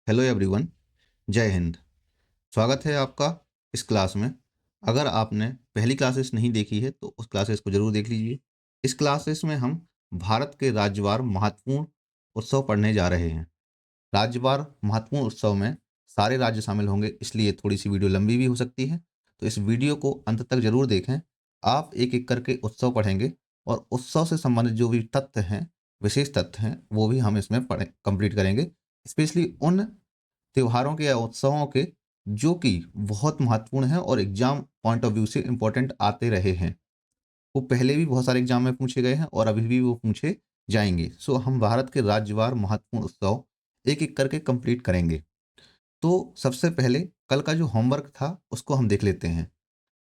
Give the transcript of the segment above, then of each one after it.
Hello everyone, जय हिंद। स्वागत है आपका इस क्लास में। अगर आपने पहली क्लासेस नहीं देखी है तो उस क्लासेस को ज़रूर देख लीजिए। इस क्लासेस में हम भारत के राज्यवार महत्वपूर्ण उत्सव पढ़ने जा रहे हैं। राज्यवार महत्वपूर्ण उत्सव में सारे राज्य शामिल होंगे, इसलिए थोड़ी सी वीडियो लंबी भी हो सकती है। तो इस वीडियो को अंत तक ज़रूर देखें। आप एक एक करके उत्सव पढ़ेंगे और उत्सव से संबंधित जो भी तथ्य हैं, विशेष तथ्य हैं, वो भी हम इसमें पढ़े कंप्लीट करेंगे। स्पेशली उन त्योहारों के या उत्सवों के जो कि बहुत महत्वपूर्ण हैं और एग्जाम पॉइंट ऑफ व्यू से इम्पोर्टेंट आते रहे हैं। वो पहले भी बहुत सारे एग्जाम में पूछे गए हैं और अभी भी वो पूछे जाएंगे। सो हम भारत के राज्यवार महत्वपूर्ण उत्सव एक एक करके कंप्लीट करेंगे। तो सबसे पहले कल का जो होमवर्क था उसको हम देख लेते हैं।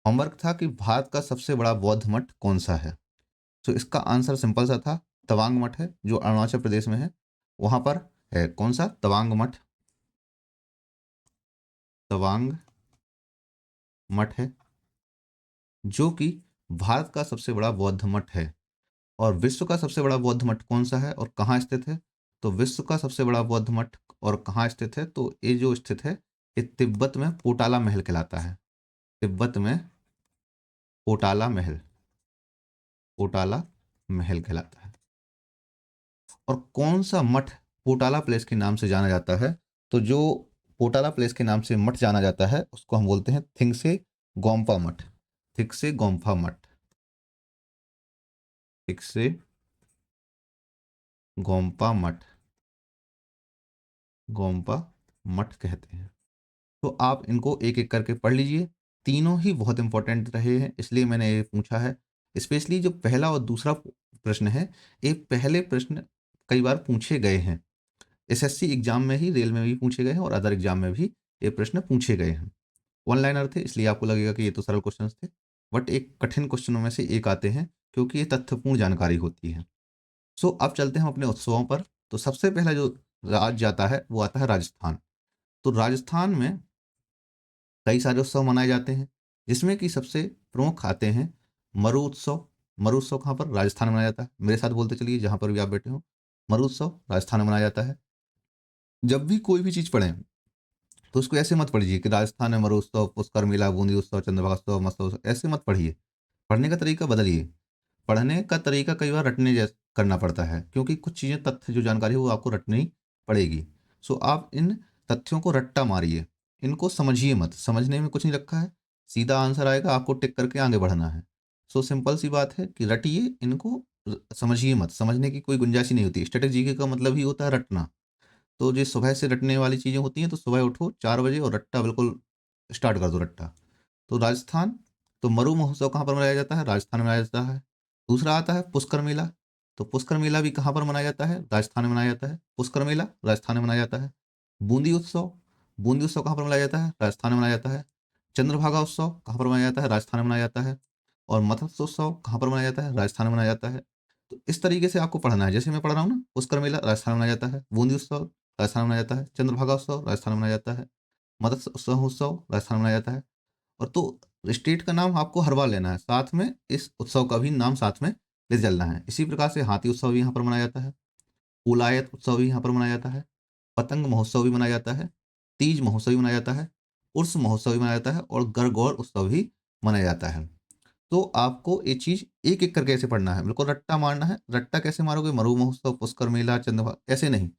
होमवर्क था कि भारत का सबसे बड़ा बौद्ध मठ कौन सा है। तो इसका आंसर सिंपल सा था, तवांग मठ है जो अरुणाचल प्रदेश में है। वहां पर है कौन सा, तवांग मठ। तवांग मठ है जो कि भारत का सबसे बड़ा बौद्ध मठ है। और विश्व का सबसे बड़ा बौद्ध मठ कौन सा है और कहाँ स्थित है? तो विश्व का सबसे बड़ा बौद्ध मठ और कहाँ स्थित है, तो ये जो स्थित है ये तिब्बत में पोटाला महल कहलाता है। तिब्बत में पोटाला महल, पोटाला महल कहलाता है। और कौन सा मठ पोटाला प्लेस के नाम से जाना जाता है? तो जो पोटाला प्लेस के नाम से मठ जाना जाता है उसको हम बोलते हैं थिंगसे गोम्पा मठ। थिंगसे गोम्पा मठ, थिंगसे गोम्पा मठ, गोम्पा मठ कहते हैं। तो आप इनको एक एक करके पढ़ लीजिए। तीनों ही बहुत इंपॉर्टेंट रहे हैं, इसलिए मैंने ये पूछा है। स्पेशली जो पहला और दूसरा प्रश्न है, ये पहले प्रश्न कई बार पूछे गए हैं। एसएससी एग्जाम में ही, रेल में भी पूछे गए हैं और अदर एग्जाम में भी ये प्रश्न पूछे गए हैं। वन लाइनर थे, इसलिए आपको लगेगा कि ये तो सरल क्वेश्चन थे, बट एक कठिन क्वेश्चनों में से एक आते हैं क्योंकि ये तथ्यपूर्ण जानकारी होती है। सो अब चलते हैं अपने उत्सवों पर। तो सबसे पहला जो राज्य आता है वो आता है राजस्थान। तो राजस्थान में कई सारे उत्सव मनाए जाते हैं, जिसमें कि सबसे प्रमुख आते हैं मरु उत्सव। मरु उत्सव कहाँ पर? राजस्थान में मनाया जाता है। मेरे साथ बोलते चलिए जहाँ पर भी आप बैठे हो। मरु उत्सव राजस्थान में मनाया जाता है। जब भी कोई भी चीज़ पढ़ें तो उसको ऐसे मत पढ़िए कि राजस्थान में मरु उत्सव, पुष्कर मेला, बूंदी उत्सव, चंद्रभागा उत्सव, मत्स्य उत्सव, ऐसे मत पढ़िए। पढ़ने का तरीका बदलिए। पढ़ने का तरीका कई बार रटने जैसा करना पड़ता है, क्योंकि कुछ चीज़ें, तथ्य जो जानकारी है वो आपको रटनी पड़ेगी। सो आप इन तथ्यों को रट्टा मारिए, इनको समझिए मत। समझने में कुछ नहीं रखा है, सीधा आंसर आएगा, आपको टिक करके आगे बढ़ना है। सो सिंपल सी बात है कि रटिए इनको, समझिए मत। समझने की कोई गुंजाइश ही नहीं होती। स्ट्रेटेजी का मतलब ही होता है रटना। तो जो सुबह से रटने वाली चीज़ें होती हैं, तो सुबह उठो 4 बजे और रट्टा बिल्कुल स्टार्ट कर दो रट्टा। तो राजस्थान, तो मरु महोत्सव कहाँ पर मनाया जाता है? राजस्थान में मनाया जाता है। दूसरा आता है पुष्कर मेला। तो पुष्कर मेला भी कहाँ पर मनाया जाता है? राजस्थान में मनाया जाता है। पुष्कर मेला राजस्थान में मनाया जाता है। बूंदी उत्सव, बूंदी उत्सव कहाँ पर मनाया जाता है? राजस्थान में मनाया जाता है। चंद्रभागा उत्सव कहाँ पर मनाया जाता है? राजस्थान में मनाया जाता है। और मत्स्योत्सव कहाँ पर मनाया जाता है? राजस्थान में मनाया जाता है। तो इस तरीके से आपको पढ़ना है, जैसे मैं पढ़ रहा हूँ ना। पुष्कर मेला राजस्थान में मनाया जाता है, बूंदी उत्सव राजस्थान में मनाया जाता है, चंद्रभागा उत्सव राजस्थान में मनाया जाता है, मत्स्य महोत्सव राजस्थान में मनाया जाता है। और तो स्टेट का नाम आपको हर बार लेना है, साथ में इस उत्सव का भी नाम साथ में ले चलना है। इसी प्रकार से हाथी उत्सव भी यहाँ पर मनाया जाता है, उलायत उत्सव भी यहाँ पर मनाया जाता है, पतंग महोत्सव भी मनाया जाता है, तीज महोत्सव भी मनाया जाता है, उर्स महोत्सव भी मनाया जाता है और गणगौर उत्सव भी मनाया जाता है। तो आपको ये चीज़ एक एक करके ऐसे पढ़ना है, बिल्कुल रट्टा मारना है। रट्टा कैसे मारोगे? मरु महोत्सव, पुष्कर मेला, चंद्रभा, ऐसे नहीं।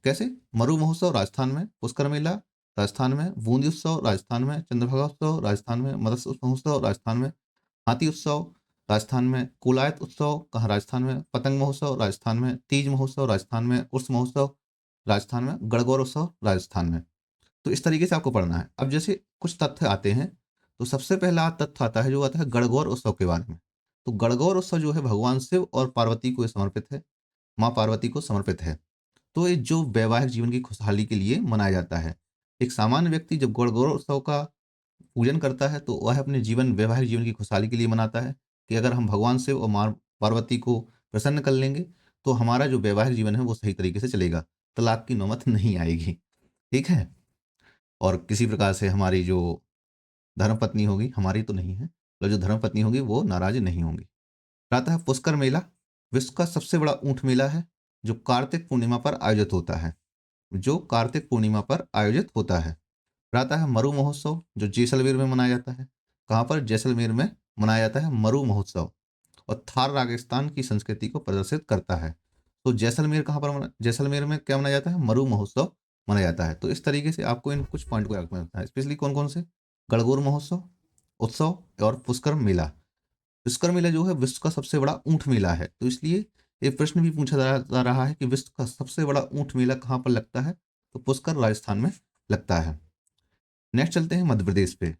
कैसे? मरु महोत्सव राजस्थान में, पुष्कर मेला राजस्थान में, बूंदी उत्सव राजस्थान में, चंद्रभागा उत्सव राजस्थान में, मत्स्य महोत्सव राजस्थान में, हाथी उत्सव राजस्थान में, कुलायत उत्सव कहाँ? राजस्थान में, पतंग महोत्सव राजस्थान में, तीज महोत्सव राजस्थान में, उर्स महोत्सव राजस्थान में, गणगौर उत्सव राजस्थान में। तो इस तरीके से आपको पढ़ना है। अब जैसे कुछ तथ्य आते हैं, तो सबसे पहला तथ्य आता है, जो आता है गणगौर उत्सव के बारे में। तो गणगौर उत्सव जो है भगवान शिव और पार्वती को समर्पित है, माँ पार्वती को समर्पित है। तो ये जो वैवाहिक जीवन की खुशहाली के लिए मनाया जाता है। एक सामान्य व्यक्ति जब गणगौर उत्सव का पूजन करता है तो वह अपने जीवन, वैवाहिक जीवन की खुशहाली के लिए मनाता है कि अगर हम भगवान शिव और माँ पार्वती को प्रसन्न कर लेंगे तो हमारा जो वैवाहिक जीवन है वो सही तरीके से चलेगा, तलाक की नौबत नहीं आएगी। ठीक है? और किसी प्रकार से हमारी जो धर्मपत्नी होगी, हमारी तो नहीं है, तो जो धर्मपत्नी होगी वो नाराज नहीं होंगी। आता है पुष्कर मेला, विश्व का सबसे बड़ा ऊंट मेला है जो कार्तिक पूर्णिमा पर आयोजित होता है। जो कार्तिक पूर्णिमा पर आयोजित होता है। फिर आता है मरु महोत्सव, जो जैसलमेर में मनाया जाता है। कहाँ पर? जैसलमेर में मनाया जाता है मरु महोत्सव, और थार राजस्थान की संस्कृति को प्रदर्शित करता है। तो जैसलमेर कहाँ पर जैसलमेर में क्या मनाया जाता है? मरु महोत्सव मनाया जाता है। तो इस तरीके से आपको इन कुछ पॉइंट को याद रखना है, स्पेशली कौन कौन से? गणगौर महोत्सव, उत्सव और पुष्कर मेला। पुष्कर मेला जो है विश्व का सबसे बड़ा ऊंट मेला है, तो इसलिए ये प्रश्न भी पूछा जा रहा है कि विश्व का सबसे बड़ा ऊंट मेला कहाँ पर लगता है? तो पुष्कर राजस्थान में लगता है। नेक्स्ट चलते हैं मध्य प्रदेश पे।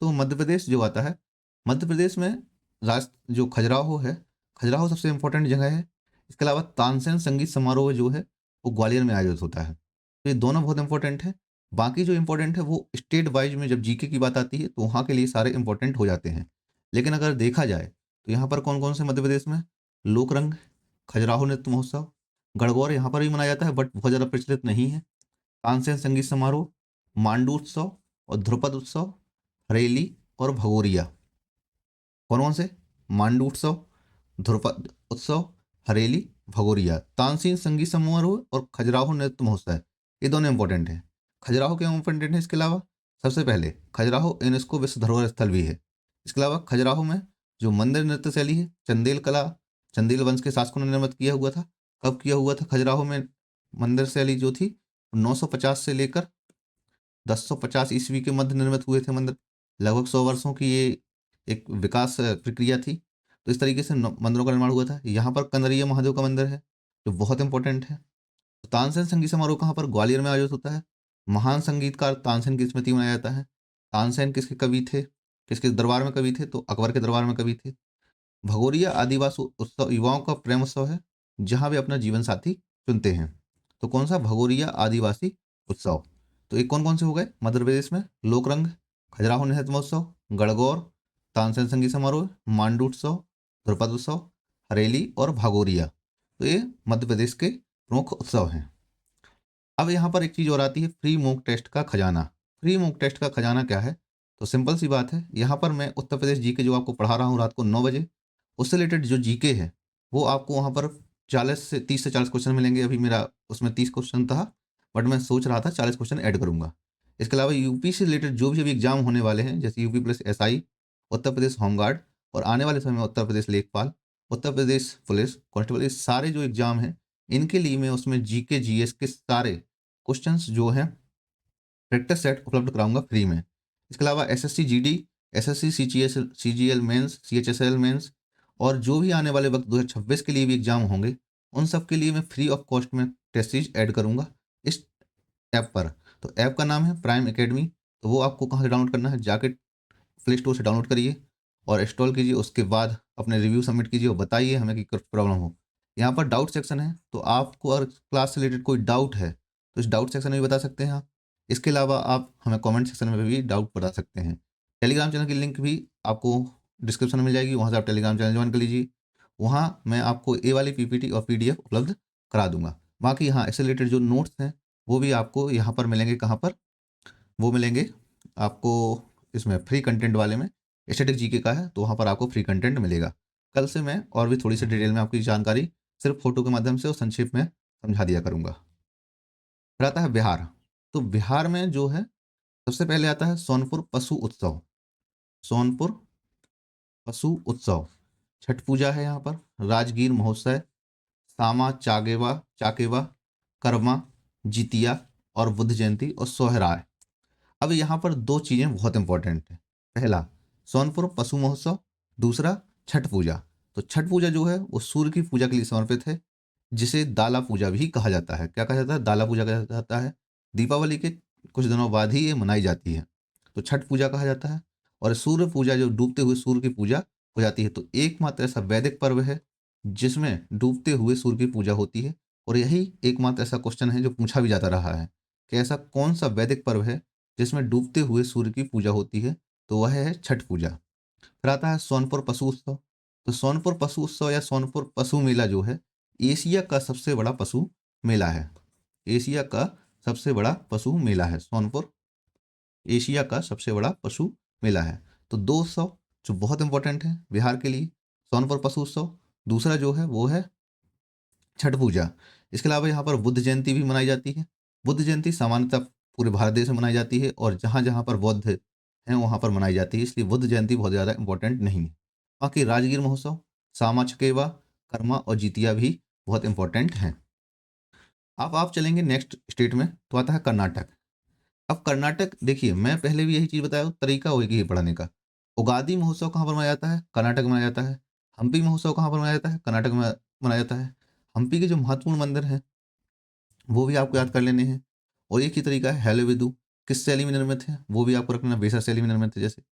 तो मध्य प्रदेश जो आता है, मध्य प्रदेश में राज जो खजुराहो है, खजुराहो सबसे इंपॉर्टेंट जगह है। इसके अलावा तानसेन संगीत समारोह जो है वो ग्वालियर में आयोजित होता है। तो ये दोनों बहुत इंपॉर्टेंट है। बाकी जो इंपॉर्टेंट है वो स्टेट वाइज में जब जीके की बात आती है तो वहाँ के लिए सारे इंपॉर्टेंट हो जाते हैं। लेकिन अगर देखा जाए तो यहाँ पर कौन कौन से मध्य प्रदेश में? लोकरंग, खजुराहो नृत्य महोत्सव, गणगौर यहाँ पर भी मनाया जाता है बट बहुत ज़्यादा प्रचलित नहीं है। तानसेन संगीत समारोह, मांडू उत्सव और ध्रुपद उत्सव, हरेली और भगोरिया। कौन कौन से? मांडू उत्सव, ध्रुपद उत्सव, हरेली, भगोरिया। तानसेन संगीत समारोह और खजुराहो नृत्य महोत्सव, ये दोनों इंपॉर्टेंट हैं। खजुराहो क्यों इंपॉर्टेंट है? इसके अलावा सबसे पहले खजुराहो यूनेस्को विश्व धरोहर स्थल भी है। इसके अलावा खजुराहो में जो मंदिर नृत्य शैली है, चंदेल कला, चंदेल वंश के शासकों ने निर्मित किया हुआ था। कब किया हुआ था? खजुराहो में मंदिर शैली जो थी 950 से लेकर 1050 ईस्वी के मध्य निर्मित हुए थे मंदिर। लगभग 100 वर्षों की ये एक विकास प्रक्रिया थी। तो इस तरीके से मंदिरों का निर्माण हुआ था। यहाँ पर कनरिया महादेव का मंदिर है जो बहुत इंपॉर्टेंट है। तो तानसेन संगीत समारोह कहाँ पर? ग्वालियर में आयोजित होता है। महान संगीतकार तानसेन की स्मृति में मनाया जाता है। तानसेन किसके कवि थे? किसके दरबार में कवि थे? तो अकबर के दरबार में कवि थे। भगोरिया आदिवासी उत्सव युवाओं का प्रेम उत्सव है, जहाँ वे अपना जीवन साथी चुनते हैं। तो कौन सा? भगोरिया आदिवासी उत्सव। तो ये कौन कौन से हो गए मध्य प्रदेश में? लोकरंग, खजुराहो नृत्य महोत्सव, गणगौर, तानसेन संगीत समारोह, मांडू उत्सव, ध्रुपद उत्सव, हरेली और भागोरिया। तो ये मध्य प्रदेश के प्रमुख उत्सव हैं। अब यहाँ पर एक चीज़ और आती है, फ्री मॉक टेस्ट का खजाना। फ्री मॉक टेस्ट का खजाना क्या है? तो सिंपल सी बात है, यहाँ पर मैं उत्तर प्रदेश जीके जो आपको पढ़ा रहा हूँ रात को 9 बजे, उससे रिलेटेड जो जीके है वो आपको वहाँ पर 30 से 40 क्वेश्चन मिलेंगे। अभी मेरा उसमें 30 क्वेश्चन था, बट मैं सोच रहा था 40 क्वेश्चन ऐड करूँगा। इसके अलावा यूपी से रिलेटेड जो भी अभी एग्जाम होने वाले हैं, जैसे UP police SI, Uttar Pradesh home guard और आने वाले समय में उत्तर प्रदेश लेखपाल, उत्तर प्रदेश पुलिस कांस्टेबल, ये सारे जो एग्जाम हैं इनके लिए मैं उसमें जीके जीएस के सारे क्वेश्चंस जो हैं प्रैक्टिस सेट उपलब्ध कराऊंगा फ्री में। इसके अलावा SSC GD, SSC CGS CGL mains, CHSL mains और जो भी आने वाले वक्त 2026 के लिए भी एग्जाम होंगे, उन सब के लिए मैं फ्री ऑफ कॉस्ट में टेस्ट सीरीज ऐड करूंगा इस ऐप पर। तो ऐप का नाम है प्राइम एकेडमी। तो वो आपको कहाँ से डाउनलोड करना है? जाके प्ले स्टोर से डाउनलोड करिए और इंस्टॉल कीजिए। उसके बाद अपने रिव्यू सबमिट कीजिए और बताइए हमें कि कुछ प्रॉब्लम हो। यहाँ पर डाउट सेक्शन है, तो आपको अगर क्लास से रिलेटेड कोई डाउट है तो इस डाउट सेक्शन में भी बता सकते हैं आप। इसके अलावा आप हमें कमेंट सेक्शन में भी डाउट बता सकते हैं। टेलीग्राम चैनल की लिंक भी आपको डिस्क्रिप्शन में मिल जाएगी, वहाँ से आप टेलीग्राम चैनल ज्वाइन कर लीजिए। वहाँ मैं आपको ए वाली पीपीटी और पीडीएफ उपलब्ध करा दूंगा। बाकी यहाँ इससे रिलेटेड जो नोट्स हैं वो भी आपको यहाँ पर मिलेंगे। कहाँ पर? वो मिलेंगे आपको इसमें फ्री कंटेंट वाले में। स्टैटिक जीके का है तो वहाँ पर आपको फ्री कंटेंट मिलेगा। कल से मैं और भी थोड़ी सी डिटेल में आपकी जानकारी सिर्फ फोटो के माध्यम से और संक्षेप में समझा दिया करूँगा। फिर आता है बिहार। तो बिहार में जो है सबसे पहले आता है सोनपुर पशु उत्सव। सोनपुर पशु उत्सव, छठ पूजा है यहाँ पर, राजगीर महोत्सव, सामा चागेवा चाकेवा, कर्मा, जितिया और बुद्ध जयंती और सोहराय। अब यहाँ पर दो चीज़ें बहुत इंपॉर्टेंट हैं। पहला सोनपुर पशु महोत्सव, दूसरा छठ पूजा। तो छठ पूजा जो है वो सूर्य की पूजा के लिए समर्पित है, जिसे दाला पूजा भी कहा जाता है। क्या कहा जाता है? दाला पूजा कहा जाता है। दीपावली के कुछ दिनों बाद ही ये मनाई जाती है, तो छठ पूजा कहा जाता है। और सूर्य पूजा जो डूबते हुए सूर्य की पूजा हो जाती है। तो एकमात्र ऐसा वैदिक पर्व है जिसमें डूबते हुए सूर्य की पूजा होती है। और यही एकमात्र ऐसा क्वेश्चन है जो पूछा भी जाता रहा है कि ऐसा कौन सा वैदिक पर्व है जिसमें डूबते हुए सूर्य की पूजा होती है? तो वह है छठ पूजा। फिर आता है सोनपुर पशु उत्सव। तो सोनपुर पशु उत्सव या सोनपुर पशु मेला जो है एशिया का सबसे बड़ा पशु मेला है। एशिया का सबसे बड़ा पशु मेला है सोनपुर, एशिया का सबसे बड़ा पशु मेला है। तो दो उत्सव जो बहुत इंपॉर्टेंट है बिहार के लिए, सोनपुर पशु उत्सव, दूसरा जो है वो है छठ पूजा। इसके अलावा यहाँ पर बुद्ध जयंती भी मनाई जाती है। बुद्ध जयंती सामान्यतः पूरे भारत देश में मनाई जाती है और जहाँ-जहाँ पर बौद्ध हैं वहाँ पर मनाई जाती है, इसलिए बुद्ध जयंती बहुत ज़्यादा इम्पोर्टेंट नहीं है। बाकी राजगीर महोत्सव, सामा चकेवा, कर्मा और जितिया भी बहुत इम्पोर्टेंट हैं। अब आप चलेंगे नेक्स्ट स्टेट में, तो आता है कर्नाटक। अब कर्नाटक देखिए, मैं पहले भी यही चीज़ बताया हूँ, तरीका एक ही है पढ़ने का। उगादी महोत्सव कहाँ पर मनाया जाता है? कर्नाटक में मनाया जाता है। हम्पी महोत्सव कहाँ पर मनाया जाता है? कर्नाटक में मनाया जाता है। हम्पी के जो महत्वपूर्ण मंदिर हैं, वो भी आपको याद कर लेने हैं। और एक ही तरीका है हैलोविदु, किस शैली में निर्मित है? वो भी आपको रखना, वेसर शैली में निर्मित है जैसे।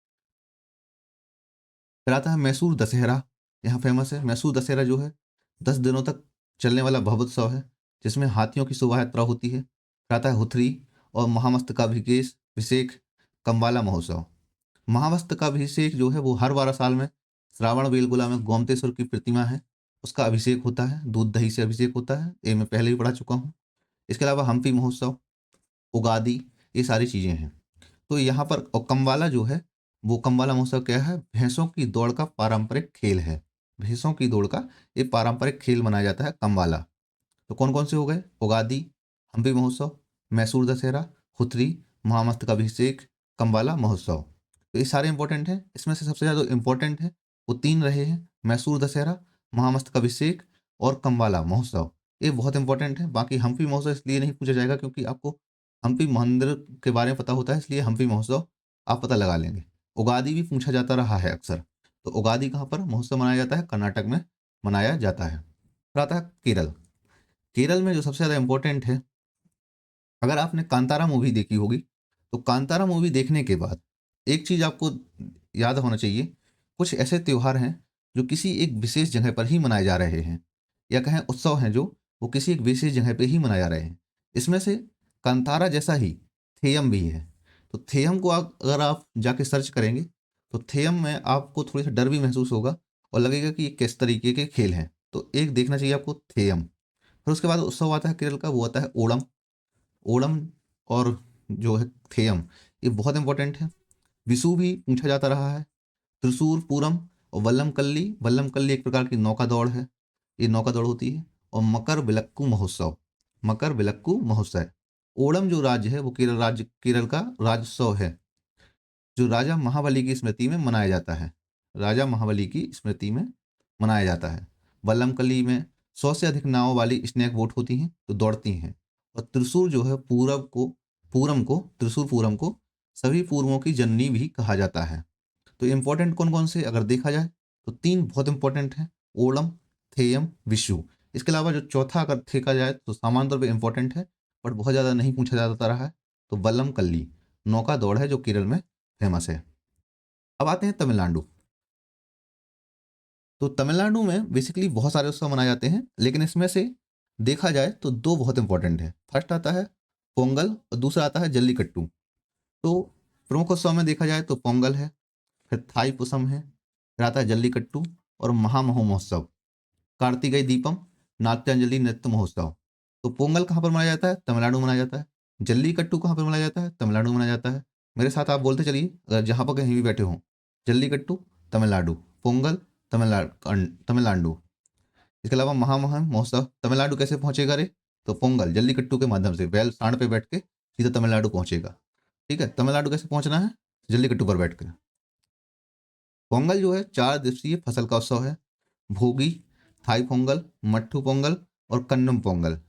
फिर आता है मैसूर दशहरा, यहाँ फेमस है। मैसूर दशहरा जो है 10 दिनों तक चलने वाला भव्योत्सव है, जिसमें हाथियों की शोभा यात्रा होती है। फिर आता है हुथरी और महामस्तकाभिषेक, कंबाला महोत्सव। महामस्तकाभिषेक जो है वो हर 12 साल में श्रावण बेलगोला में गोमतेश्वर की प्रतिमा है, उसका अभिषेक होता है, दूध दही से अभिषेक होता है। ये मैं पहले भी पढ़ा चुका हूँ। इसके अलावा हम्पी महोत्सव, उगादी, ये सारी चीज़ें हैं। तो यहाँ पर और कम्बाला जो है, वो कम्बाला महोत्सव क्या है? भैंसों की दौड़ का पारंपरिक खेल है। भैंसों की दौड़ का ये पारंपरिक खेल मनाया जाता है कम्बाला। तो कौन-कौन से हो गए? उगादी, हम्पी महोत्सव, मैसूर दशहरा, हुथरी, महामस्तकाभिषेक, कम्बाला महोत्सव। तो ये सारे इंपॉर्टेंट हैं। इसमें से सबसे ज़्यादा इंपॉर्टेंट है, वो 3 रहे हैं, मैसूर दशहरा, महामस्तकाभिषेक और कम्बाला महोत्सव। ये बहुत इंपॉर्टेंट है। बाकी हम्पी महोत्सव इसलिए नहीं पूछा जाएगा क्योंकि आपको हम्पी मंदिर के बारे में पता होता है, इसलिए हम्पी महोत्सव आप पता लगा लेंगे। उगादी भी पूछा जाता रहा है अक्सर। तो उगादी कहाँ पर महोत्सव मनाया जाता है? कर्नाटक में मनाया जाता है। फिर आता है केरल। केरल में जो सबसे ज़्यादा इम्पोर्टेंट है, अगर आपने कांतारा मूवी देखी होगी, तो कांतारा मूवी देखने के बाद एक चीज़ आपको याद होना चाहिए, कुछ ऐसे त्योहार हैं जो किसी एक विशेष जगह पर ही मनाए जा रहे हैं, या कहें उत्सव हैं जो वो किसी एक विशेष जगह पे ही मनाए जा रहे हैं। इसमें से कांतारा जैसा ही थेयम भी है। तो थेयम को अगर आप जाके सर्च करेंगे, तो थेयम में आपको थोड़ी-सा डर भी महसूस होगा और लगेगा कि ये किस तरीके के खेल हैं। तो एक देखना चाहिए आपको थेयम। फिर उसके बाद उत्सव आता है केरल का, वो आता है ओणम। ओणम और जो है थेयम, ये बहुत इंपॉर्टेंट है। विशु भी पूछा जाता रहा है। त्रिशूर पूरम और वल्लम कल्ली एक प्रकार की नौका दौड़ है, ये नौका दौड़ होती है। और मकर विलक्कू महोत्सव। ओणम जो राज्य है वो केरल का राज्योत्सव है, जो राजा महाबली की स्मृति में मनाया जाता है। राजा महाबली की स्मृति में मनाया जाता है। वल्लमकल्ली में 100 से अधिक नावों वाली स्नेक बोट होती हैं, तो दौड़ती हैं। और त्रिशूर जो है त्रिशूर पूरम को सभी पूर्वों की जननी भी कहा जाता है। तो इम्पोर्टेंट कौन-कौन से अगर देखा जाए, तो 3 बहुत इम्पोर्टेंट हैं, ओणम, थेयम, विशु। इसके अलावा जो चौथा अगर देखा जाए तो सामान्य तौर पे इम्पोर्टेंट है, बट बहुत ज़्यादा नहीं पूछा जाता रहा है, तो वल्लमकल्ली, नौका दौड़ है जो केरल में फेमस है। अब आते हैं तमिलनाडु। तो तमिलनाडु में बेसिकली बहुत सारे उत्सव मनाए जाते हैं, लेकिन इसमें से देखा जाए तो 2 बहुत इम्पोर्टेंट है। फर्स्ट आता है पोंगल और दूसरा आता है जल्लीकट्टू। तो प्रमुख उत्सव में देखा जाए तो पोंगल है, फिर थाईपुसम है, फिर आता है जल्लीकट्टू और महामहो महोत्सव, कार्तिकेय दीपम, नाट्यांजलि नृत्य महोत्सव। तो पोंगल कहाँ पर मनाया जाता है? तमिलनाडु में मनाया जाता है। जल्लीकट्टू कहाँ पर मनाया जाता है? तमिलनाडु में मनाया जाता है। मेरे साथ आप बोलते चलिए, अगर जहाँ पर कहीं भी बैठे हों। जल्लीकट्टू तमिलनाडु, पोंगल तमिलनाडु। इसके अलावा महामहिम महोत्सव तमिलनाडु कैसे पहुंचेगा रे? तो पोंगल जल्लीकट्टू के माध्यम से बैल सांड पे बैठ के सीधा तमिलनाडु पहुंचेगा। ठीक है, तमिलनाडु कैसे पहुंचना है? जल्लीकट्टू पर बैठकर। पोंगल जो है 4 दिवसीय फसल का उत्सव है। भोगी, थाई पोंगल, मट्टू पोंगल और कन्नम पोंगल।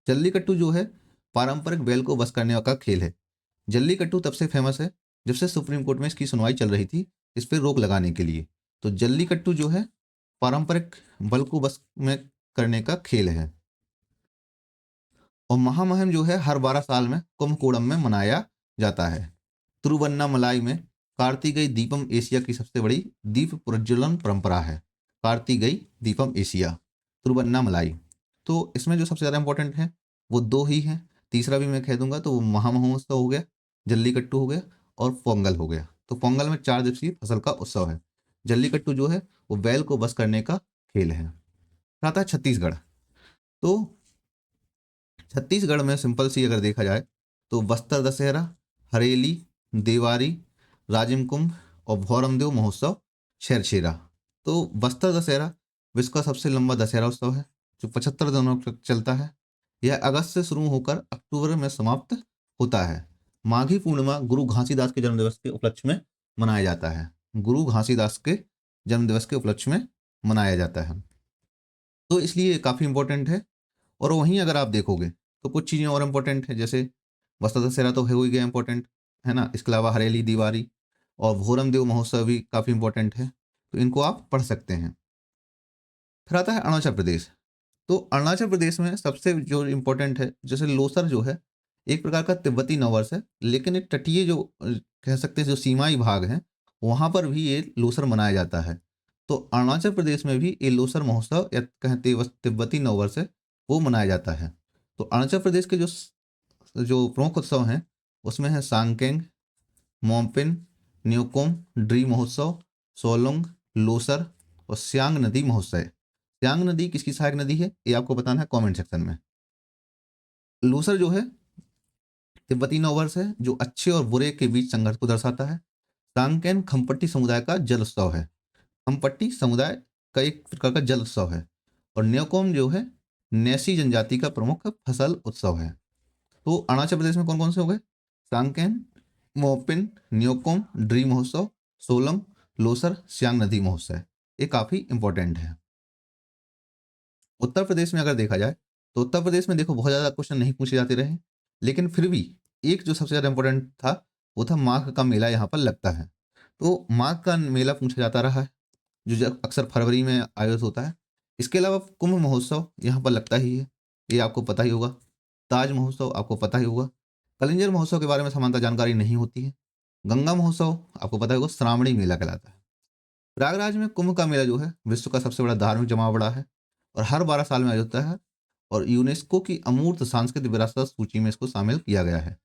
जल्लीकट्टू जो है पारंपरिक बैल को वश करने का खेल है। जल्लीकट्टू तब से फेमस है जब से सुप्रीम कोर्ट में इसकी सुनवाई चल रही थी, इस पे रोक लगाने के लिए। तो जल्लीकट्टू जो है पारंपरिक बल को वश में करने का खेल है। और महामहिम जो है हर 12 साल में कुंभकोणम में मनाया जाता है। तिरुवन्नामलाई में कार्तिकेय दीपम एशिया की सबसे बड़ी दीप प्रज्वलन परंपरा है। कार्तिकेय दीपम एशिया, तिरुवन्नामलाई। तो इसमें जो सबसे ज़्यादा इंपॉर्टेंट है वो 2 ही हैं। तीसरा भी मैं कह दूंगा, तो वो महामहोत्सव हो गया, जल्लीकट्टू हो गया और पोंगल हो गया। तो पोंगल में 4 दिवसीय फसल का उत्सव है। जल्लीकट्टू जो है वो बैल को बस करने का खेल है। फिर आता है छत्तीसगढ़। तो छत्तीसगढ़ में सिंपल सी अगर देखा जाए तो बस्तर दशहरा, हरेली, देवारी, राजिम कुंभ और भौरमदेव महोत्सव, छेरछेरा। तो बस्तर दशहरा विश्व का सबसे लंबा दशहरा उत्सव है, जो 75 दिनों तक चलता है। यह अगस्त से शुरू होकर अक्टूबर में समाप्त होता है। माघी पूर्णिमा गुरु घासीदास के जन्मदिवस के उपलक्ष्य में मनाया जाता है। गुरु घासीदास के जन्मदिवस के उपलक्ष्य में मनाया जाता है। तो इसलिए ये काफ़ी इम्पोर्टेंट है। और वहीं अगर आप देखोगे तो कुछ चीज़ें और इम्पोर्टेंट है, जैसे वसंत दशहरा तो हो ही गया इम्पोर्टेंट, है ना? इसके अलावा हरेली, दिवाली और भोरम देव महोत्सव भी काफ़ी इम्पोर्टेंट है। तो इनको आप पढ़ सकते हैं। फिर आता है अरुणाचल प्रदेश। तो अरुणाचल प्रदेश में सबसे जो इम्पोर्टेंट है, जैसे लोसर जो है, एक प्रकार का तिब्बती नववर्ष है, लेकिन एक तटीय जो कह सकते हैं जो सीमाई भाग हैं, वहाँ पर भी ये लोसर मनाया जाता है। तो अरुणाचल प्रदेश में भी ये लोसर महोत्सव या कहें तिब्बती नववर्ष है, वो मनाया जाता है। तो अरुणाचल प्रदेश के जो प्रमुख उत्सव हैं, उसमें है सांगकेंग, मोम्पिन, न्योकुम, ड्री महोत्सव, सोलुंग, लोसर और सियांग नदी महोत्सव। सियांग नदी किसकी सहायक नदी है, ये आपको बताना है कमेंट सेक्शन में। लोसर जो है तिब्बती नववर्ष है, जो अच्छे और बुरे के बीच संघर्ष को दर्शाता है। सांगकेन खमपट्टी समुदाय का जल उत्सव है। खमपट्टी समुदाय का एक प्रकार का जल उत्सव है। और न्योकोम जो है नेसी जनजाति का प्रमुख फसल उत्सव है। तो अरुणाचल प्रदेश में कौन कौन से हो गए? सांगकेन, मोपिन, न्योकोम, ड्री महोत्सव, सोलंग, लोसर, सियांग नदी महोत्सव। ये काफ़ी इंपॉर्टेंट है। उत्तर प्रदेश में अगर देखा जाए तो उत्तर प्रदेश में देखो बहुत ज़्यादा क्वेश्चन नहीं पूछे जाते रहे, लेकिन फिर भी एक जो सबसे ज़्यादा इंपॉर्टेंट था वो था माघ का मेला यहाँ पर लगता है। तो माघ का मेला पूछा जाता रहा है, जो अक्सर फरवरी में आयोजित होता है। इसके अलावा कुंभ महोत्सव यहाँ पर लगता ही है, ये आपको पता ही होगा। ताज महोत्सव आपको पता ही होगा। कलिंजर महोत्सव के बारे में समानता जानकारी नहीं होती है। गंगा महोत्सव आपको पता ही होगा, श्रावणी मेला कहलाता है। प्रयागराज में कुंभ का मेला जो है विश्व का सबसे बड़ा धार्मिक जमावड़ा है और हर 12 साल में आयोजित होता है और यूनेस्को की अमूर्त सांस्कृतिक विरासत सूची में इसको शामिल किया गया है।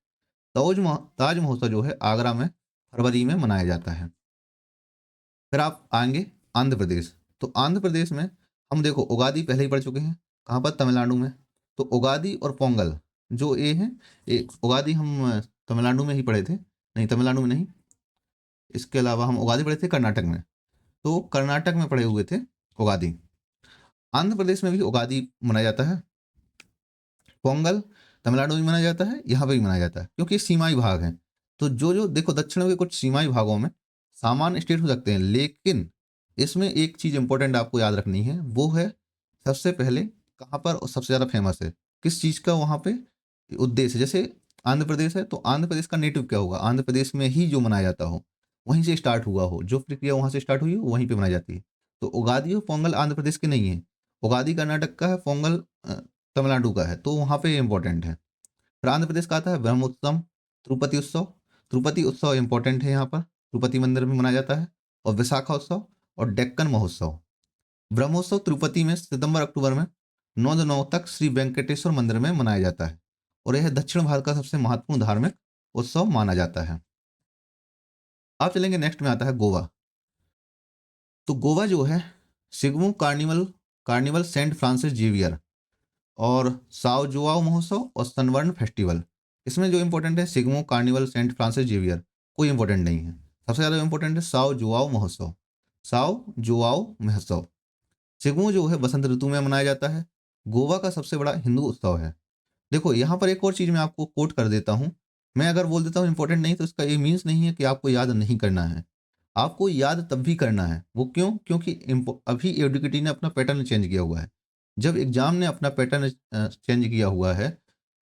ताज महोत्सव जो है आगरा में फरवरी में मनाया जाता है। फिर आप आएंगे आंध्र प्रदेश। तो आंध्र प्रदेश में हम देखो उगादि पहले ही पढ़ चुके हैं, कहाँ पर? तमिलनाडु में। तो उगादि और पोंगल जो ये हैं, एक उगादि हम तमिलनाडु में ही पढ़े थे, नहीं तमिलनाडु में नहीं, इसके अलावा हम उगादि पढ़े थे कर्नाटक में। तो कर्नाटक में पढ़े हुए थे उगादि। आंध्र प्रदेश में भी उगादि मनाया जाता है। पोंगल तमिलनाडु में मनाया जाता है, यहाँ पे भी मनाया जाता है, क्योंकि ये सीमाई भाग हैं। तो जो जो देखो दक्षिण के कुछ सीमाई भागों में सामान्य स्टेट हो सकते हैं, लेकिन इसमें एक चीज़ इंपॉर्टेंट आपको याद रखनी है, वो है सबसे पहले कहाँ पर और सबसे ज़्यादा फेमस है, किस चीज़ का वहाँ पे उद्देश्य। जैसे आंध्र प्रदेश है तो आंध्र प्रदेश का नेटिव क्या होगा? आंध्र प्रदेश में ही जो मनाया जाता हो, वहीं से स्टार्ट हुआ हो, जो प्रक्रिया वहाँ से स्टार्ट हुई हो वहीं पे मनाई जाती है। तो उगादि और पोंगल आंध्र प्रदेश के नहीं है, उगादि कर्नाटक का है, पोंगल तमिलनाडु का है, तो वहाँ पे इंपॉर्टेंट है। फिर आंध्र प्रदेश का आता है ब्रह्मोत्सव, तिरुपति उत्सव। तिरुपति उत्सव इंपॉर्टेंट है, यहाँ पर तिरुपति मंदिर में मनाया जाता है। और विशाखा उत्सव और डेक्कन महोत्सव। ब्रह्मोत्सव तिरुपति में सितंबर अक्टूबर में 9 दिनों तक श्री वेंकटेश्वर मंदिर में मनाया जाता है और यह दक्षिण भारत का सबसे महत्वपूर्ण धार्मिक उत्सव माना जाता है। आप चलेंगे, नेक्स्ट में आता है गोवा। तो गोवा जो है Shigmo carnival carnival Saint Francis Xavier और साओ जुआओ महोत्सव और सनबर्न फेस्टिवल। इसमें जो इंपॉर्टेंट है Shigmo carnival Saint Francis Xavier, कोई इंपॉर्टेंट नहीं है। सबसे ज़्यादा इंपॉर्टेंट है साओ जुआओ महोत्सव। साओ जुआओ महोत्सव सिग्मो जो है बसंत ऋतु में मनाया जाता है। गोवा का सबसे बड़ा हिंदू उत्सव है। देखो यहाँ पर एक और चीज़ मैं आपको कोट कर देता हूँ। मैं अगर बोल देता हूँ इंपॉर्टेंट नहीं, तो इसका ये मीन्स नहीं है कि आपको याद नहीं करना है। आपको याद तब भी करना है। वो क्यों? क्योंकि अभी एडुकेटी ने अपना पैटर्न चेंज किया हुआ है। जब एग्जाम ने अपना पैटर्न चेंज किया हुआ है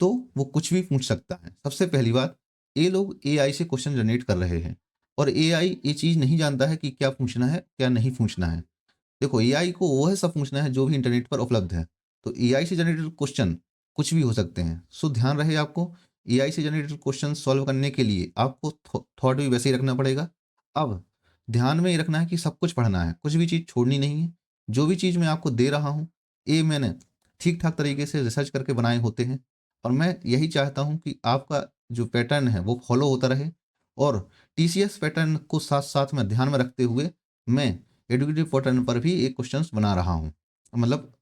तो वो कुछ भी पूछ सकता है। सबसे पहली बात, ये लोग एआई से क्वेश्चन जनरेट कर रहे हैं और एआई ये चीज़ नहीं जानता है कि क्या पूछना है क्या नहीं पूछना है। देखो एआई को वो है सब पूछना है जो भी इंटरनेट पर उपलब्ध है। तो एआई से जनरेटेड क्वेश्चन कुछ भी हो सकते हैं। सो ध्यान रहे आपको, एआई से जनरेटेड क्वेश्चन सॉल्व करने के लिए आपको थॉट भी वैसे ही रखना पड़ेगा। अब ध्यान में ये रखना है कि सब कुछ पढ़ना है, कुछ भी चीज़ छोड़नी नहीं है। जो भी चीज़ मैं आपको दे रहा हूँ, ये मैंने ठीक ठाक तरीके से रिसर्च करके बनाए होते हैं और मैं यही चाहता हूँ कि आपका जो पैटर्न है वो फॉलो होता रहे। और टीसीएस पैटर्न को साथ साथ में ध्यान में रखते हुए मैं एडुकेटिव पैटर्न पर भी एक क्वेश्चंस बना रहा हूँ, मतलब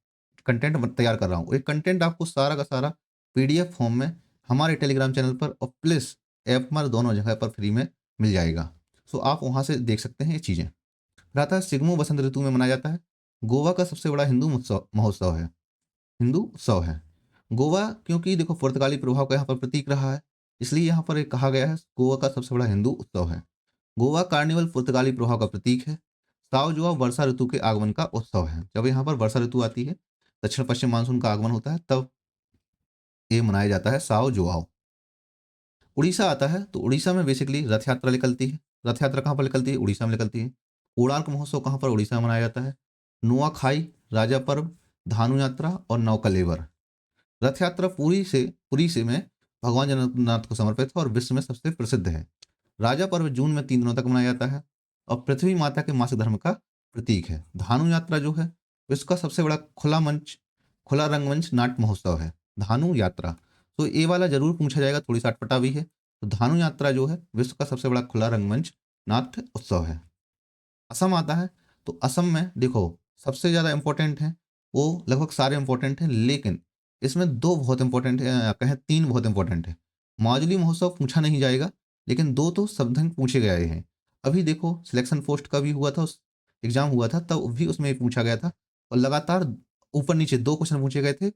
कंटेंट तैयार कर रहा हूँ। एक कंटेंट आपको सारा का सारा पीडीएफ फॉर्म में हमारे टेलीग्राम चैनल पर और प्लस ऐप पर दोनों जगह पर फ्री में मिल जाएगा। सो आप वहाँ से देख सकते हैं ये चीज़ें। फिर आता है सिग्मो बसंत ऋतु में मनाया जाता है। गोवा का सबसे बड़ा हिंदू महोत्सव है, हिंदू उत्सव है। गोवा क्योंकि देखो पुर्तगाली प्रभाव का यहाँ पर प्रतीक रहा है, इसलिए यहाँ पर एक कहा गया है गोवा का सबसे बड़ा हिंदू उत्सव है। गोवा कार्निवल पुर्तगाली प्रभाव का प्रतीक है। साओ जुआ वर्षा ऋतु के आगमन का उत्सव है। जब यहाँ पर वर्षा ऋतु आती है, दक्षिण पश्चिम मानसून का आगमन होता है, तब ये मनाया जाता है साओ जुआओ। उड़ीसा आता है तो उड़ीसा में बेसिकली रथ यात्रा निकलती है। रथ यात्रा कहाँ पर निकलती है? उड़ीसा में निकलती है। कोणार्क महोत्सव कहाँ पर? उड़ीसा में मनाया जाता है। नुआखाई, राजा पर्व, धानु यात्रा और नौकलेवर। रथ यात्रा पुरी से में भगवान जगन्नाथ को समर्पित है और विश्व में सबसे प्रसिद्ध है। राजा पर्व जून में 3 दिनों तक मनाया जाता है और पृथ्वी माता के मासिक धर्म का प्रतीक है। धानु यात्रा जो है विश्व का सबसे बड़ा खुला रंगमंच नाट्य महोत्सव है। धानु यात्रा, तो ये वाला जरूर पूछा जाएगा, थोड़ी सा अटपटा भी है। तो धानु यात्रा जो है विश्व का सबसे बड़ा खुला रंगमंच नाट्य उत्सव है। असम आता है तो असम में देखो सबसे ज्यादा इंपॉर्टेंट है, वो लगभग सारे इंपॉर्टेंट हैं, लेकिन इसमें दो बहुत इंपॉर्टेंट है, या कहें तीन बहुत इंपॉर्टेंट है। माजुली महोत्सव पूछा नहीं जाएगा, लेकिन दो तो शब्द पूछे गए हैं। अभी देखो सिलेक्शन पोस्ट का भी हुआ था, उस एग्जाम हुआ था, तब भी उसमें पूछा गया था और लगातार ऊपर नीचे दो क्वेश्चन पूछे गए थे।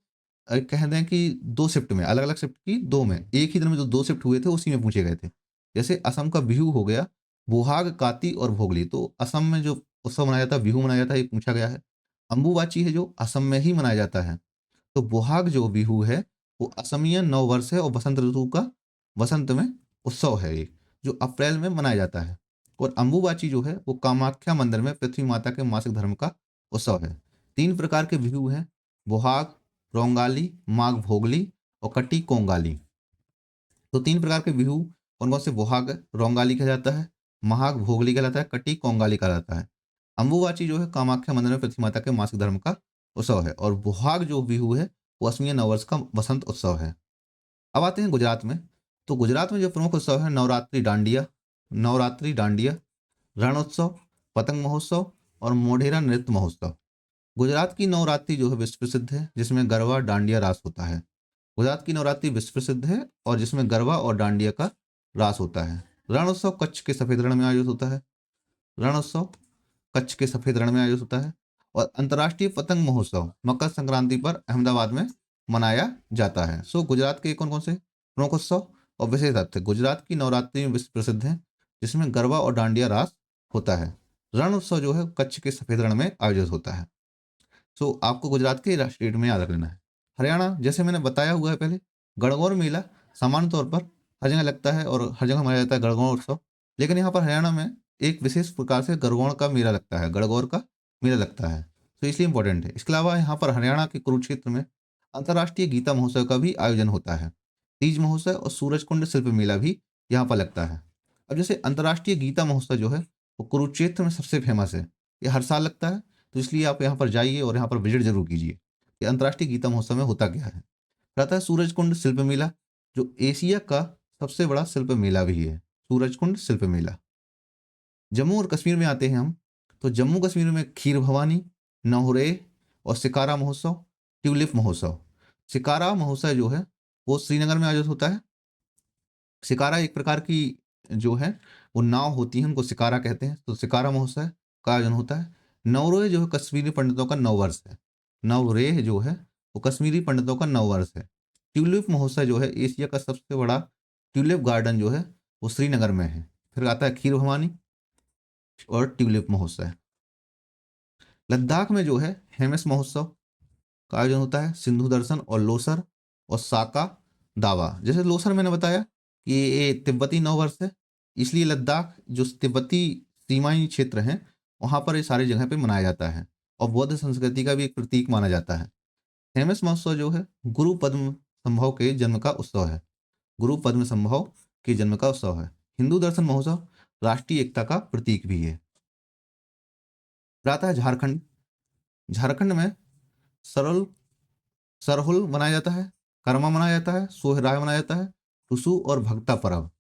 कह दें कि दो शिफ्ट में, अलग अलग शिफ्ट की दो में, एक ही दिन में जो दो शिफ्ट हुए थे उसी में पूछे गए थे। जैसे असम का बिहू हो गया, बोहाग, काती और भोगली, तो असम में जो उत्सव मनाया जाता है, बिहू मनाया जाता है, ये पूछा गया है। अंबुबाची है जो असम में ही मनाया जाता है। तो बोहाग जो बिहू है वो असमिया नव वर्ष है और बसंत ऋतु का वसंत में उत्सव है ये, जो अप्रैल में मनाया जाता है। और अंबुबाची जो है वो कामाख्या मंदिर में पृथ्वी माता के मासिक धर्म का उत्सव है। 3 प्रकार के बिहू हैं, बोहाग, रोंगाली, माघ भोगली और कटी कोंगाली। तो 3 प्रकार के बिहू कौन कौन से? बोहाग रोंगाली कहा जाता है, महाग भोगली कहलाता है, कटी कोंगाली कहा जाता है। अंबुबाची जो है कामाख्या मंदिर में पृथ्वी माता के मासिक धर्म का उत्सव है और बोहाग जो बिहू है वो असमिया नववर्ष का वसंत उत्सव है। अब आते हैं गुजरात में। तो गुजरात में जो प्रमुख उत्सव है नवरात्रि डांडिया, रणोत्सव, पतंग महोत्सव और मोढेरा नृत्य महोत्सव। गुजरात की नवरात्रि जो है विश्व प्रसिद्ध है, जिसमें गरबा डांडिया रास होता है। गुजरात की नवरात्रि विश्व प्रसिद्ध है और जिसमें गरबा और डांडिया का रास होता है। रणोत्सव कच्छ के सफेद रण में आयोजित होता है। रणोत्सव कच्छ के सफेद रण में आयोजित होता है। और अंतर्राष्ट्रीय पतंग महोत्सव मकर संक्रांति पर अहमदाबाद में मनाया जाता है। सो गुजरात के कौन कौन से प्रमुख उत्सव और विशेष तथ्य? गुजरात की नवरात्रि विश्व प्रसिद्ध है, जिसमें गरबा और डांडिया रास होता है। रण उत्सव जो है कच्छ के सफेद रण में आयोजित होता है। सो आपको गुजरात के स्टेट में याद रखना है। हरियाणा, जैसे मैंने बताया हुआ है पहले, गणगौर मेला सामान्य तौर पर हर जगह लगता है और हर जगह मनाया जाता है गणगौर उत्सव, लेकिन यहाँ पर हरियाणा में एक विशेष प्रकार से गणगौर का मेला लगता है, गणगौर का मेला लगता है, तो इसलिए इंपॉर्टेंट है। इसके अलावा यहाँ पर हरियाणा के कुरुक्षेत्र में अंतर्राष्ट्रीय गीता महोत्सव का भी आयोजन होता है। तीज महोत्सव और सूरजकुंड शिल्प मेला भी यहाँ पर लगता है। अब जैसे अंतर्राष्ट्रीय गीता महोत्सव जो है वो कुरुक्षेत्र में सबसे फेमस है, ये हर साल लगता है, तो इसलिए आप यहाँ पर जाइए और यहाँ पर विजिट जरूर कीजिए कि अंतर्राष्ट्रीय गीता महोत्सव में होता क्या है। फिर आता है सूरजकुंड शिल्प मेला, जो एशिया का सबसे बड़ा शिल्प मेला भी है, सूरजकुंड शिल्प मेला। जम्मू और कश्मीर में आते हैं हम, तो जम्मू कश्मीर में खीर भवानी, नौरे और शिकारा महोत्सव, ट्यूलिप महोत्सव। शिकारा महोत्सव जो है वो श्रीनगर में आयोजित होता है। शिकारा एक प्रकार की जो है वो नाव होती है, उनको शिकारा कहते हैं, तो शिकारा महोत्सव का आयोजन होता है। नवरोह जो है कश्मीरी पंडितों का नववर्ष है। नवरेह जो है वो कश्मीरी पंडितों का नववर्ष है। ट्यूलिप महोत्सव जो है एशिया का सबसे बड़ा ट्यूलिप गार्डन जो है वो श्रीनगर में है। फिर आता है खीर भवानी और ट्यूलिप महोत्सव। लद्दाख में जो है हेमस महोत्सव का आयोजन होता है। सिंधु दर्शन और लोसर और साका दावा। जैसे लोसर मैंने बताया कि ये तिब्बती नववर्ष है, इसलिए लद्दाख जो तिब्बती सीमाई क्षेत्र हैं वहाँ पर ये सारी जगह पे मनाया जाता है और बौद्ध संस्कृति का भी एक प्रतीक माना जाता है। हेमस महोत्सव जो है गुरु पद्म संभव के जन्म का उत्सव है। गुरु पद्म संभव के जन्म का उत्सव है। हिंदू दर्शन महोत्सव राष्ट्रीय एकता का प्रतीक भी है। फिर आता है झारखंड। झारखंड में सरल सरहुल मनाया जाता है, कर्मा मनाया जाता है, सोहराय मनाया जाता है, टुसु और भक्ता पर्व।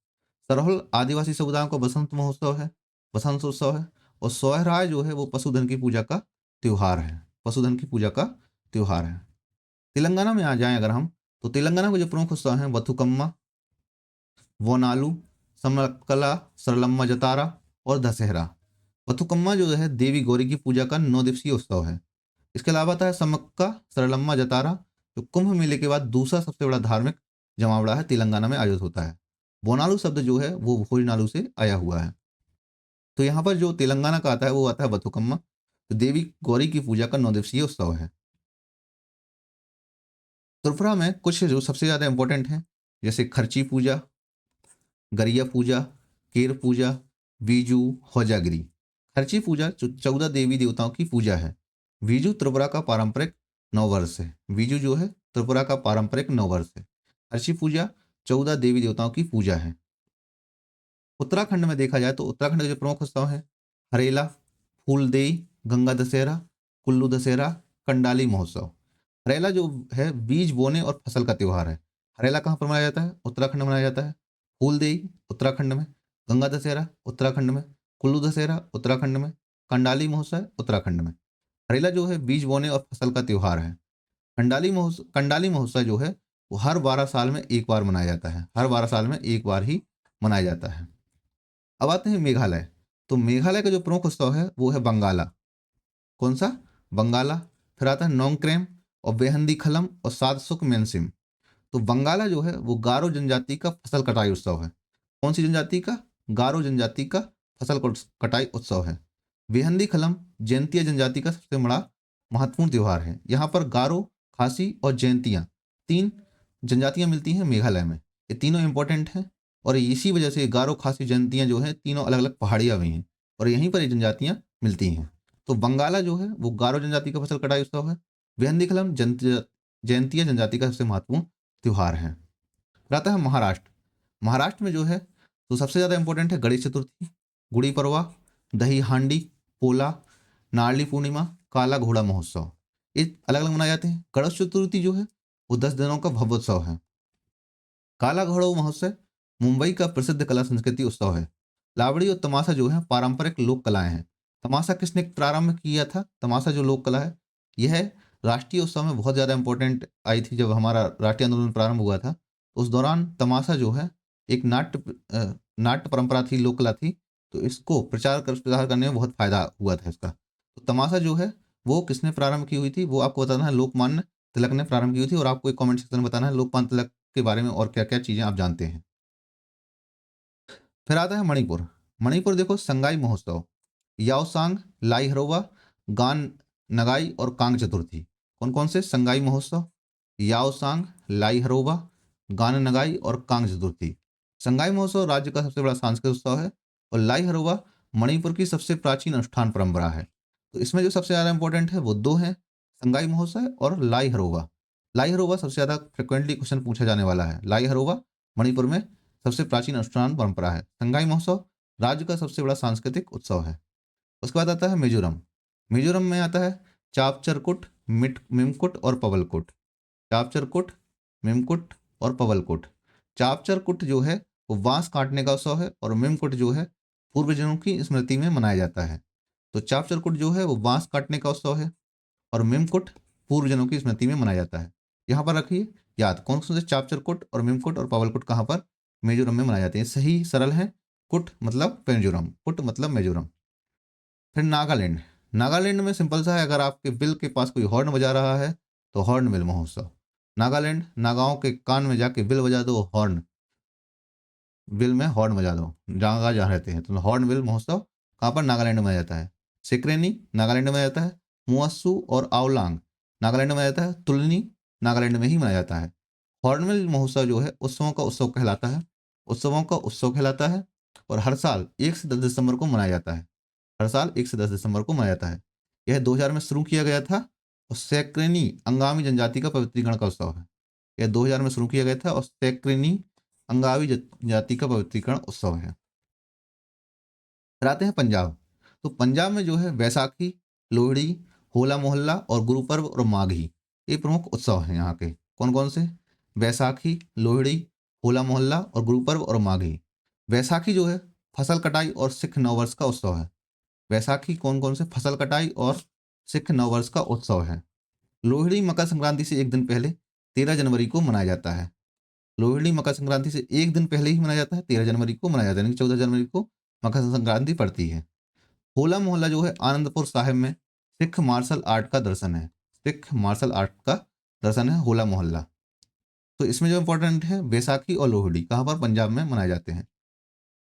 सरहुल आदिवासी समुदायों का बसंत महोत्सव है, बसंत उत्सव है। और सोहराय जो है वो पशुधन की पूजा का त्योहार है, पशुधन की पूजा का त्योहार है। तेलंगाना में आ जाएं अगर हम, तो तेलंगाना के जो प्रमुख उत्सव हैं बथुकम्मा, वोनालू, समकला, सरलम्मा जतारा और दशहरा। बथुकम्मा जो है देवी गौरी की पूजा का 9 दिवसीय उत्सव है। इसके अलावा आता है समक्का, सरलम्मा जतारा, तो कुंभ मेले के बाद दूसरा सबसे बड़ा धार्मिक जमावड़ा है तेलंगाना में आयोजित होता है। बोनालू शब्द जो है वो भोजनालू से आया हुआ है। तो यहाँ पर जो तेलंगाना का आता है वो आता है बथुकम्मा। तो देवी गौरी की पूजा का 9 दिवसीय उत्सव है। त्रिपुरा में कुछ जो सबसे ज़्यादा इंपॉर्टेंट हैं, जैसे खर्ची पूजा, गरिया पूजा, केर पूजा, बीजू, होजागिरी। खर्ची पूजा जो 14 देवी देवताओं की पूजा है। बीजू त्रिपुरा का पारंपरिक नववर्ष है। बीजू जो है त्रिपुरा का पारंपरिक नववर्ष है। खर्ची पूजा 14 देवी देवताओं की पूजा है। उत्तराखंड में देखा जाए तो उत्तराखंड के जो प्रमुख उत्सव हैं, हरेला, फूलदेई, गंगा दशहरा, कुल्लू दशहरा, कंडाली महोत्सव। हरेला जो है बीज बोने और फसल का त्योहार है। हरेला कहाँ पर मनाया जाता है? उत्तराखंड में मनाया जाता है। फूलदेई उत्तराखंड में, गंगा दशहरा उत्तराखंड में, कुल्लू दशहरा उत्तराखंड में, कंडाली महोत्सव उत्तराखंड में। हरेला जो है बीज बोने और फसल का त्योहार है। कंडाली महोत्सव जो है वो हर 12 साल में एक बार मनाया जाता है। हर 12 साल में एक बार ही मनाया जाता है। अब आते हैं मेघालय। तो मेघालय का जो प्रमुख उत्सव है वो है बंगाला। कौन सा? बंगाला। फिर आता है नोंगक्रेम और बेहंदी खलम और सादसुक मेनसिम। तो बंगाला जो है वो गारो जनजाति का फसल कटाई उत्सव है। कौन सी जनजाति का? गारो जनजाति का फसल कटाई उत्सव है। बेहंदी खलम जैंतिया जनजाति का सबसे बड़ा महत्वपूर्ण त्योहार है। यहाँ पर गारो, खासी और जैंतिया तीन जनजातियां मिलती हैं मेघालय में। ये तीनों इंपॉर्टेंट हैं और इसी वजह से गारो, खासी, जैंतियां जो हैं तीनों अलग अलग पहाड़ियाँ भी हैं और यहीं पर ये जनजातियां मिलती हैं। तो बंगाला जो है वो गारो जनजाति का फसल कटाई उत्सव है। बेहंदी खलम जैंतिया जनजाति का सबसे महत्वपूर्ण त्योहार है। फिर आता है महाराष्ट्र। महाराष्ट्र में जो है तो सबसे ज़्यादा इंपॉर्टेंट है गणेश चतुर्थी, गुड़ी पड़वा, दही हांडी, पोला, नारली पूर्णिमा, काला घोड़ा महोत्सव। ये अलग अलग मनाए जाते हैं। गणेश चतुर्थी जो है वो 10 दिनों का भव्योत्सव है। काला घोड़ा महोत्सव मुंबई का प्रसिद्ध कला संस्कृति उत्सव है। लावड़ी और तमाशा जो है पारंपरिक लोक कलाएं हैं। तमाशा किसने प्रारंभ किया था? तमाशा जो लोक कला है यह राष्ट्रीय उत्सव में बहुत ज़्यादा इंपॉर्टेंट आई थी। जब हमारा राष्ट्रीय आंदोलन प्रारंभ हुआ था उस दौरान तमाशा जो है एक नाट्य परंपरा थी, लोक कला थी। तो इसको प्रचार करने में बहुत फायदा हुआ था इसका। तो तमाशा जो है वो किसने प्रारंभ की हुई थी वो आपको बताना है। लोकमान्य तिलक ने प्रारंभ की हुई थी और आपको एक कमेंट सेक्शन में बताना है लोकमान्य तिलक के बारे में और क्या-क्या चीज़ें आप जानते हैं। फिर आता है मणिपुर। मणिपुर देखो संगाई महोत्सव, याओसांग, लाई हरोवा, गान नगाई और कांग चतुर्थी। कौन-कौन से? संगाई महोत्सव, याओसांग, लाई हरोवा, गान नगाई और कांग चतुर्थी। संगाई महोत्सव राज्य का सबसे बड़ा सांस्कृतिक उत्सव है और लाई हरोवा मणिपुर की सबसे प्राचीन अनुष्ठान परंपरा है। तो इसमें जो सबसे ज़्यादा इंपॉर्टेंट है वो 2 हैं, संगाई महोत्सव और लाई हरोवा। लाई हरोवा सबसे ज़्यादा फ्रिक्वेंटली क्वेश्चन पूछा जाने वाला है। लाई हरोवा मणिपुर में सबसे प्राचीन अनुष्ठान परंपरा है। संगाई महोत्सव राज्य का सबसे बड़ा सांस्कृतिक उत्सव है। उसके बाद आता है मिजोरम। मिजोरम में आता है चापचरकुट, मिमकुट और पवलकुट। चापचरकुट, मिमकुट और पवलकुट। चापचरकुट जो है वो बांस काटने का उत्सव है और मिमकुट जो है पूर्वजों की स्मृति में मनाया जाता है। तो चापचरकुट जो है वो बांस काटने का उत्सव है और मिमकुट पूर्वजनों की स्मृति में मनाया जाता है। यहाँ पर रखिए याद कौन कौन से चापचरकुट और मिमकुट और पवलकुट कहाँ पर मिजोरम में मनाए जाते हैं। सही सरल है। कुट मतलब मिजोरम, कुट मतलब मिजोरम। फिर नागालैंड। नागालैंड में सिंपल सा है, अगर आपके बिल के पास कोई हॉर्न बजा रहा है तो हॉर्न बिल महोत्सव। नागालैंड, नागाओं के कान में जाके बिल बजा दो, हॉर्न बिल में हॉर्न बजा दो जहाँ जहाँ रहते हैं। तो हॉर्न बिल महोत्सव कहाँ पर? नागालैंड में मनाया जाता है। सिक्रेनी नागालैंड में मनाया जाता है। मुअस्सू और आवलांग नागालैंड में मनाया जाता है। तुलनी नागालैंड में ही मनाया जाता है। हॉर्नबिल महोत्सव जो है उत्सवों का उत्सव कहलाता है। उत्सवों का उत्सव कहलाता है और हर साल 1 से 10 दिसंबर को मनाया जाता है। हर साल 1 से 10 दिसंबर को मनाया जाता है। यह 2000 में शुरू किया गया था और सैक्रेनी अंगामी जनजाति का पवित्रीकरण का उत्सव है। यह 2000 में शुरू किया गया था और सैक्रेनी अंगामी जाति का पवित्रीकरण उत्सव है। फिर आते हैं पंजाब। तो पंजाब में जो है बैसाखी, लोहड़ी, होला मोहल्ला और गुरु पर्व और माघी ये प्रमुख उत्सव हैं यहाँ के। कौन कौन से? बैसाखी, लोहड़ी, होला मोहल्ला और गुरु पर्व और माघी। बैसाखी जो है फसल कटाई और सिख नववर्ष का उत्सव है। बैसाखी कौन कौन से? फसल कटाई और सिख नववर्ष का उत्सव है। लोहड़ी मकर संक्रांति से एक दिन पहले 13 जनवरी को मनाया जाता है। लोहड़ी मकर संक्रांति से एक दिन पहले ही मनाया जाता है, 13 जनवरी को मनाया जाता है, यानी 14 जनवरी को मकर संक्रांति पड़ती है। होला मोहल्ला जो है आनंदपुर साहिब में सिख मार्शल आर्ट का दर्शन है। सिख मार्शल आर्ट का दर्शन है होला मोहल्ला। तो इसमें जो इम्पोर्टेंट है बैसाखी और लोहड़ी कहाँ पर, पंजाब में मनाए जाते हैं।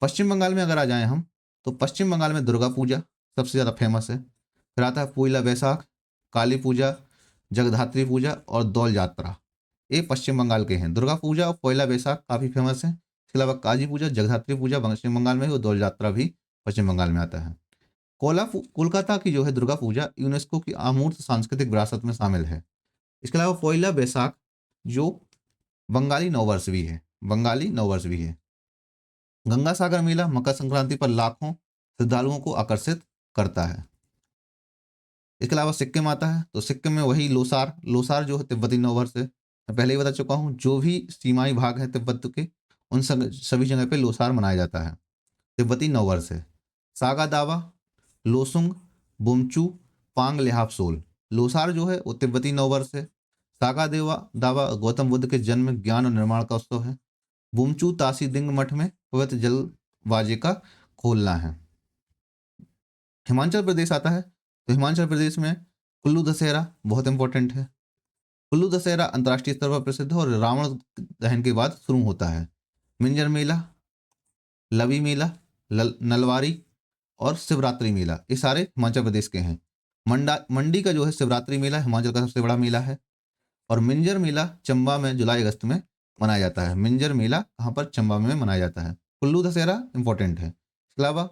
पश्चिम बंगाल में अगर आ जाएँ हम, तो पश्चिम बंगाल में दुर्गा पूजा सबसे ज़्यादा फेमस है। फिर आता है पोइला बैसाख, काली पूजा, जगधात्री पूजा और दौल यात्रा। ये पश्चिम बंगाल के हैं। दुर्गा पूजा और पोइला बैसाख काफ़ी फेमस है। इसके अलावा काली पूजा, जगधात्री पूजा पश्चिम बंगाल में है और दौल यात्रा भी पश्चिम बंगाल में आता है। कोलकाता की जो है दुर्गा पूजा यूनेस्को की अमूर्त सांस्कृतिक विरासत में शामिल है। इसके अलावा पोइला बैसाख जो बंगाली नववर्ष भी है, बंगाली नववर्ष भी है। गंगा सागर मेला मकर संक्रांति पर लाखों श्रद्धालुओं को आकर्षित करता है। इसके अलावा सिक्किम आता है, तो सिक्किम में वही लोसार, लोसार जो है तिब्बती नववर्ष है। मैं पहले ही बता चुका हूँ, जो भी सीमाई भाग है तिब्बत के, उन सभी जगह पे लोसार मनाया जाता है, तिब्बती नववर्ष है। सागा दावा, लोसुंग, बुमचू, पांग लेहापसोल। लोसार जो है वो तिब्बती नववर्ष है। सागा देवा दावा गौतम बुद्ध के जन्म, ज्ञान और निर्माण का उत्सव है। बुमचू तासी दिंग मठ में पवित्र जल बाजे का खोलना है। हिमाचल प्रदेश आता है, तो हिमाचल प्रदेश में कुल्लू दशहरा बहुत इंपॉर्टेंट है। कुल्लू दशहरा अंतर्राष्ट्रीय स्तर पर प्रसिद्ध है और रावण दहन के बाद शुरू होता है। मिंजर मेला, लवी मेला, नलवारी और शिवरात्रि मेला, ये सारे हिमाचल प्रदेश के हैं। मंडी का जो है शिवरात्रि मेला हिमाचल का सबसे बड़ा मेला है। और मिंजर मेला चंबा में जुलाई अगस्त में मनाया जाता है। मिंजर मेला कहाँ पर, चंबा में मनाया जाता है। कुल्लू दशहरा इंपॉर्टेंट है। इसके अलावा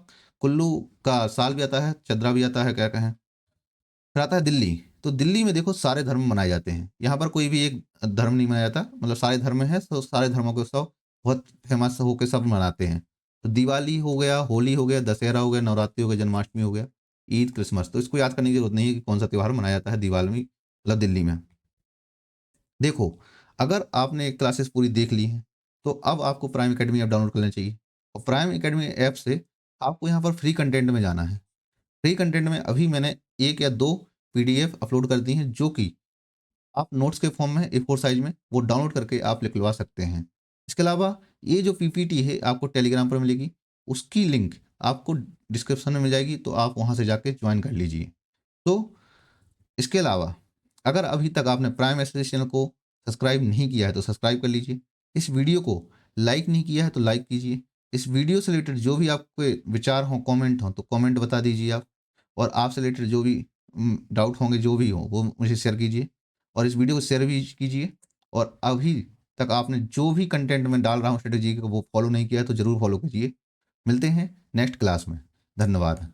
कुल्लू का साल भी आता है, चदरा भी आता है, क्या कहें। फिर आता है दिल्ली, तो दिल्ली में देखो सारे धर्म मनाए जाते हैं। यहाँ पर कोई भी एक धर्म नहीं मनाया जाता, मतलब सारे धर्म हैं, तो सारे धर्मों के उत्सव बहुत फेमस होकर सब मनाते हैं। तो दिवाली हो गया, होली हो गया, दशहरा हो गया, नवरात्रि हो गया, जन्माष्टमी हो गया, ईद, क्रिसमस। तो इसको याद करने की जरूरत नहीं है कि कौन सा त्यौहार मनाया जाता है दिवाली में, मतलब दिल्ली में। देखो, अगर आपने एक क्लासेस पूरी देख ली हैं, तो अब आपको प्राइम एकेडमी ऐप डाउनलोड कर लेना चाहिए। और प्राइम एकेडमी ऐप से आपको यहाँ पर फ्री कंटेंट में जाना है। फ्री कंटेंट में अभी मैंने 1 या 2 पीडीएफ अपलोड कर दी हैं, जो कि आप नोट्स के फॉर्म में A4 साइज में वो डाउनलोड करके आप निकलवा सकते हैं। इसके अलावा ये जो पीपीटी है आपको टेलीग्राम पर मिलेगी, उसकी लिंक आपको डिस्क्रिप्शन में मिल जाएगी, तो आप वहाँ से जाके ज्वाइन कर लीजिए। तो इसके अलावा अगर अभी तक आपने प्राइम एक्सप्रेस चैनल को सब्सक्राइब नहीं किया है तो सब्सक्राइब कर लीजिए। इस वीडियो को लाइक नहीं किया है तो लाइक कीजिए। इस वीडियो से रिलेटेड जो भी आपके विचार हों, कमेंट हों, तो कमेंट बता दीजिए आप। और आपसे रिलेटेड जो भी डाउट होंगे, जो भी हो, वो मुझे शेयर कीजिए। और इस वीडियो को शेयर भी कीजिए। और अभी तक आपने जो भी कंटेंट में डाल रहा हूँ स्ट्रेटेजी को, वो फॉलो नहीं किया है तो ज़रूर फॉलो कीजिए। मिलते हैं नेक्स्ट क्लास में। धन्यवाद।